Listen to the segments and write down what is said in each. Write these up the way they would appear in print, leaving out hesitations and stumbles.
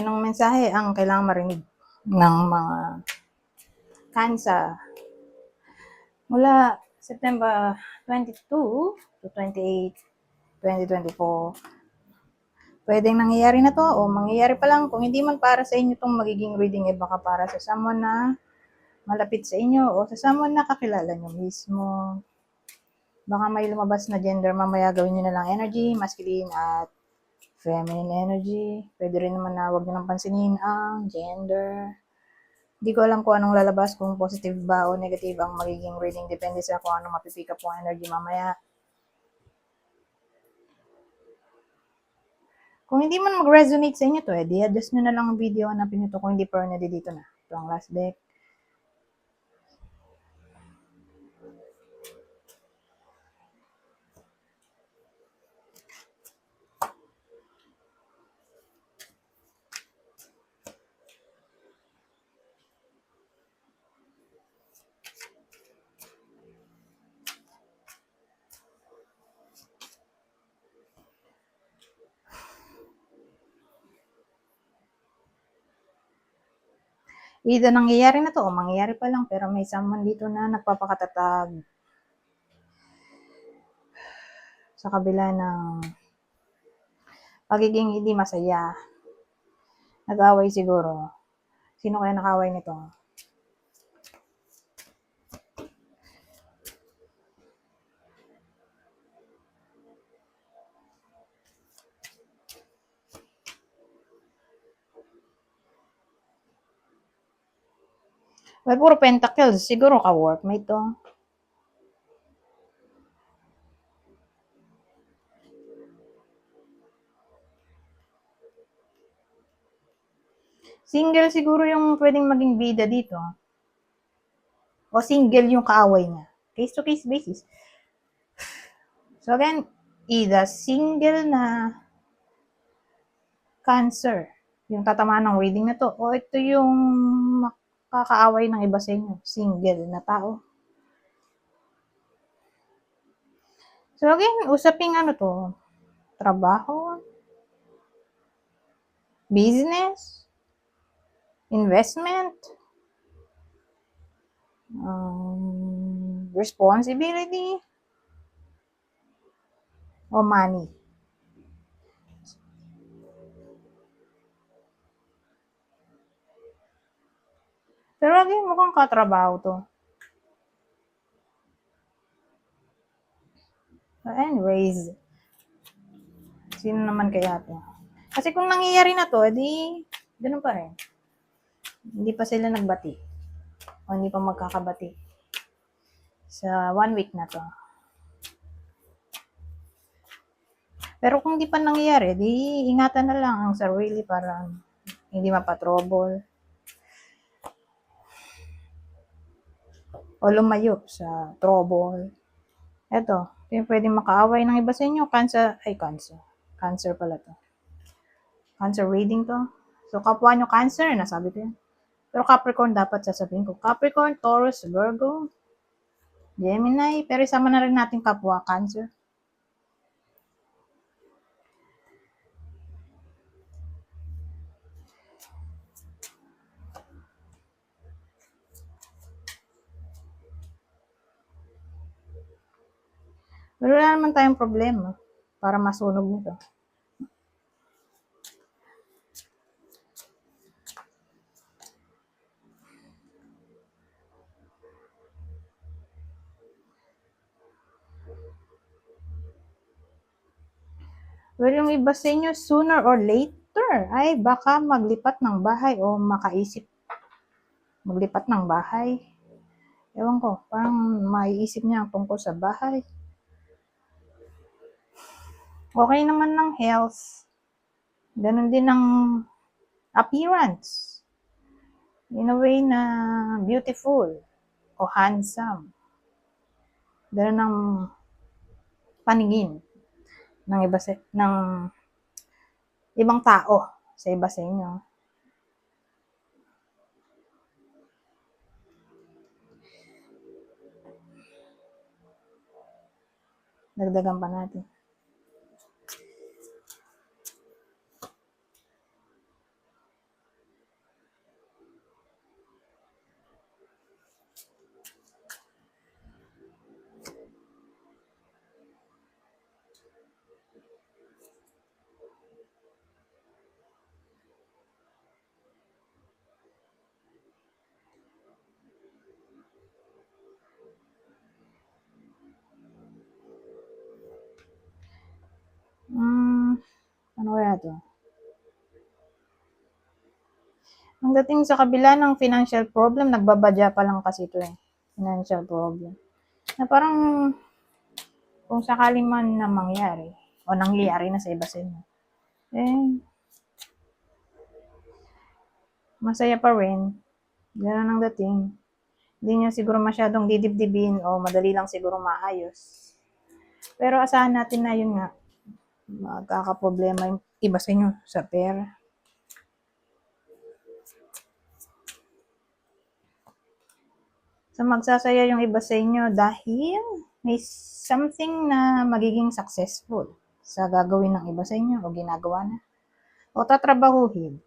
Anong mensahe ang kailangang marinig ng mga Cancer mula September 22 to 28, 2024? Pwedeng nangyayari na to o mangyayari pa lang. Kung hindi man para sa inyo itong magiging reading, baka para sa someone na malapit sa inyo o sa someone na kakilala nyo mismo. Baka may lumabas na gender, mamaya gawin nyo na lang energy, masculine at feminine energy. Pwede rin naman na huwag nyo nang pansinin ang gender. Hindi ko alam kung anong lalabas, kung positive ba o negative ang magiging reading. Depende sa kung anong mapipick up ang energy mamaya. Kung hindi man mag-resonate sa inyo to, di-adjust nyo na lang ang video, hanapin nyo to. Kung hindi pa rin dito na. Ito ang last deck. Either nangyayari na to o mangyayari pa lang, pero may someone dito na nagpapakatatag sa kabila ng pagiging hindi masaya. Nag-away siguro. Sino kaya nakaway nito? Well, puro pentacles. Siguro ka-workmate to. Single siguro yung pwedeng maging bida dito. O single yung kaaway niya. Case-to-case basis. So again, either single na Cancer, yung tatamaan ng reading na to, o ito yung makakaaway ng iba sa inyo, single na tao. So again, usaping ano to, trabaho, business, investment, responsibility, o money. Pero again, mukhang katrabaho to. So anyways, sino naman kaya to? Kasi kung nangyayari na to, edi ganun pa rin. Hindi pa sila nagbati. O hindi pa magkakabati. Sa 1 week na to. Pero kung di pa nangyayari, di ingatan na lang ang sarili para hindi mapatrouble. O lumayo sa trouble. Eto, yung pwedeng makaaway ng iba sa inyo, Cancer pala to. Cancer reading to. So, kapwa nyo Cancer, nasabi ko yun. Pero Capricorn dapat sasabihin ko. Capricorn, Taurus, Virgo, Gemini, pero isama na rin natin kapwa Cancer. Pero wala naman tayong problema para masunog nito. Well, yung iba sa inyo, sooner or later, ay baka maglipat ng bahay o makaisip maglipat ng bahay. Ewan ko, parang maiisip niya tungkol sa bahay. Okay naman ng health. Ganon din ng appearance. In a way na beautiful o handsome. Ganon ng paningin ng ibang tao sa iba sa inyo. Dagdagan pa natin. Wala to. Ang dating sa kabila ng financial problem, nagbabadya pa lang kasi ito eh. Financial problem. Na parang kung sakaling man na mangyari, o nangyayari na sa iba sa inyo, eh, masaya pa rin. Gano'n ang dating. Hindi nyo siguro masyadong didibdibin o madali lang siguro maayos. Pero asahan natin na yun nga, magkakaproblema yung iba sa inyo sa pera. So, magsasaya yung iba sa inyo dahil may something na magiging successful sa gagawin ng iba sa inyo o ginagawa na o tatrabahuhin.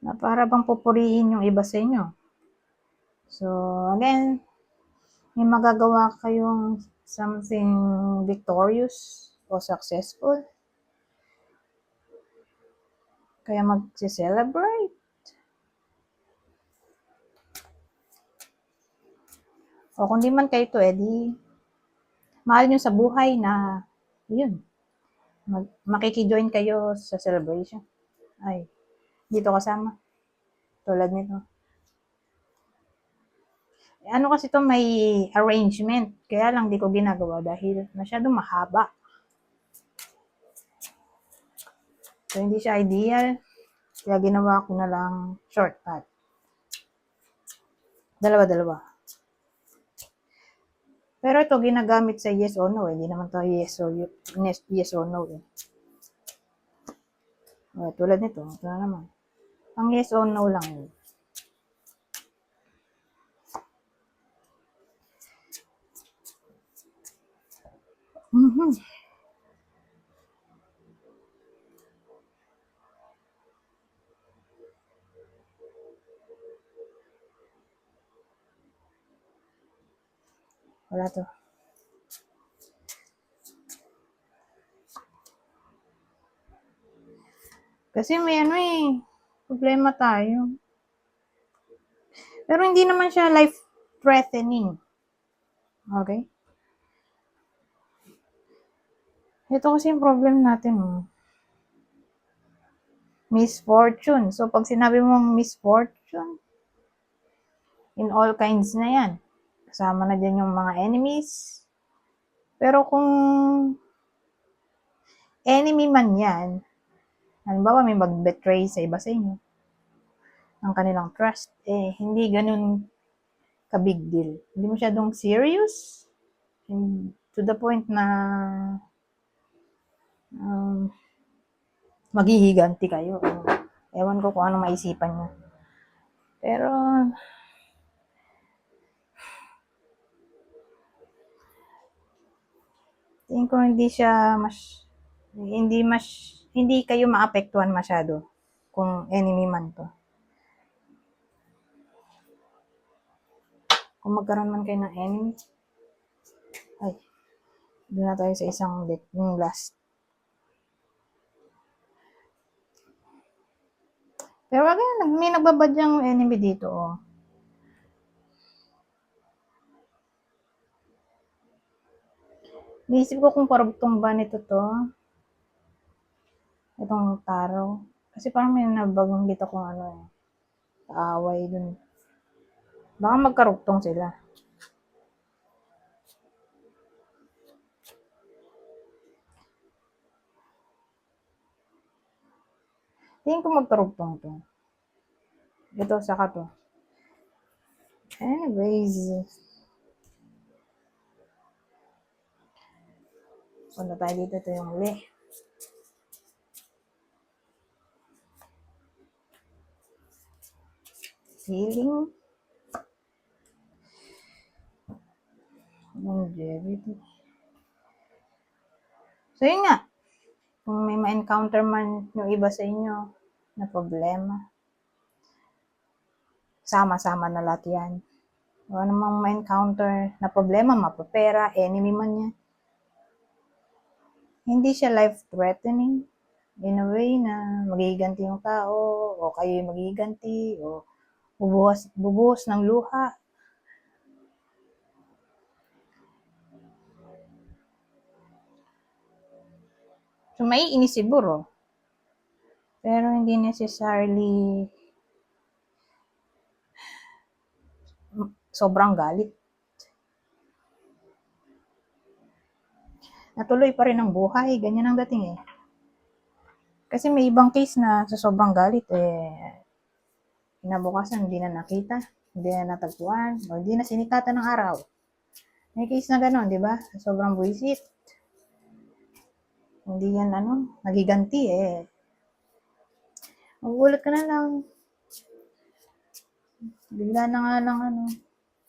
Na para bang pupurihin yung iba sa inyo. So, again, may magagawa kayong something victorious o successful. Kaya mag-celebrate. O kung di man kayo ito, edi mahal nyo sa buhay na yun, makikijoin kayo sa celebration. Ay, dito kasama. Tulad nito. Ano kasi to may arrangement. Kaya lang di ko ginagawa dahil masyadong mahaba. So, hindi siya ideal. Kaya ginawa ko na lang shortcut. Dalawa-dalawa. Pero ito ginagamit sa yes or no. Hindi naman to yes or no. Tulad nito. Ito na naman. Ang yes or no lang yun. Wala to. Kasi may problema tayo. Pero hindi naman siya life-threatening. Okay? Ito kasi yung problem natin. Misfortune. So, pag sinabi mong misfortune, in all kinds na yan. Kasama na dyan yung mga enemies. Pero kung enemy man yan, halimbawa may mag-betray sa iba sa inyo, ang kanilang trust, hindi ganun ka-big deal. Hindi masyadong serious. And to the point na maghihiganti kayo. Ewan ko kung anong maisipan nyo. Pero, tingin ko hindi kayo maapektuhan masyado kung enemy man to. Kung magkaroon man kayo ng enemy, doon na tayo sa isang deck, yung last. Pero again, may nagbabadyang enemy dito, oh. Naisip ko kung parugtong ba nito to. Itong taro. Kasi parang may nabagong dito kung kaaway dun. Baka magkarugtong sila. Tingin ko magkarugtong to. Ito, saka to. Anyways. Punta tayo dito. Ito yung huli. Healing. Longevity. So, yun nga. Kung may ma-encounter man yung iba sa inyo na problema, sama-sama na lahat yan. O anumang ma-encounter na problema, mapapera, enemy man yan. Hindi siya life-threatening in a way na magiganti yung tao o kayo yung magiganti o bubuhos ng luha. So, maiinis siguro. Pero hindi necessarily sobrang galit. Natuloy pa rin ang buhay. Ganyan ang dating eh. Kasi may ibang case na sa sobrang galit kinabukasan hindi na nakita, hindi na natagpuan, o hindi na sinikatan ng araw. May case na gano'n, di ba? Sobrang buwisit. Hindi yan nagiganti eh. Magugulat ka na lang. Bigla na nga lang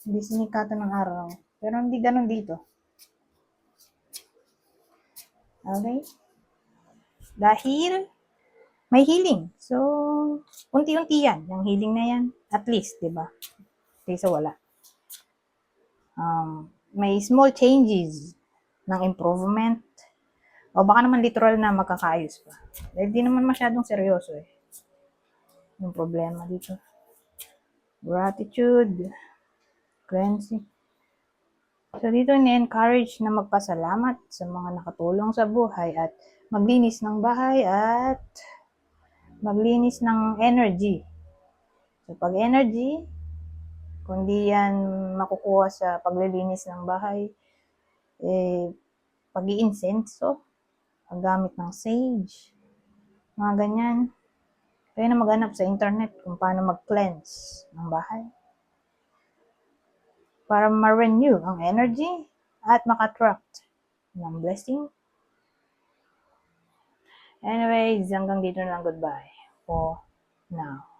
hindi sinikatan ng araw. Pero hindi gano'n dito. Okay? Dahil may healing. So, unti-unti yan. Yung healing na yan. At least, di ba? Kaysa wala. May small changes ng improvement. O baka naman literal na magkakaayos pa. Dahil di naman masyadong seryoso eh. Yung problema dito. Gratitude. Cleansing. So dito ni-encourage na magpasalamat sa mga nakatulong sa buhay at maglinis ng bahay at maglinis ng energy. So pag energy, kung di yan makukuha sa paglilinis ng bahay, pag-i-insenso, paggamit ng sage, mga ganyan. Kaya na maghanap sa internet kung paano mag-cleanse ng bahay. Para ma-renew ang energy at maka-attract ng blessing. Anyways, hanggang dito na lang. Goodbye for now.